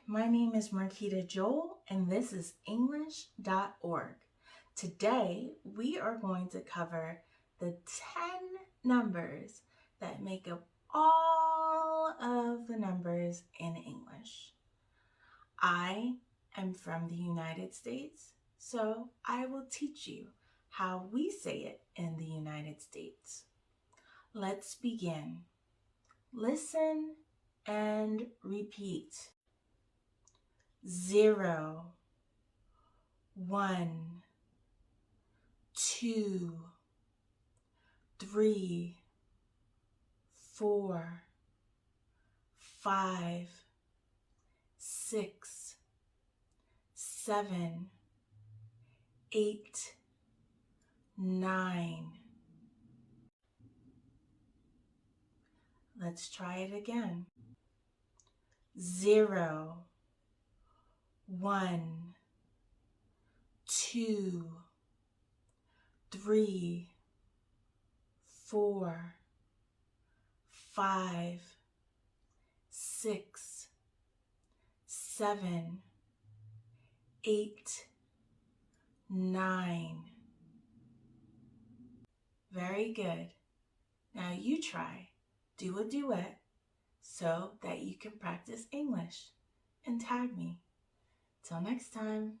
my name is Marquita Joel, and this is English.org. Today, we are going to cover the 10 numbers that make up all of the numbers in English. I am from the United States, so I will teach you how we say it in the United States. Let's begin. Listen and repeat. 0, 1, 2, 3, 4, 5, 6, 7, 8, 9. Let's try it again. 0, 1, 2, 3, 4, 5, 6, 7, 8, 9. Very good. Now you try. Do a duet so that you can practice English and tag me. Till next time.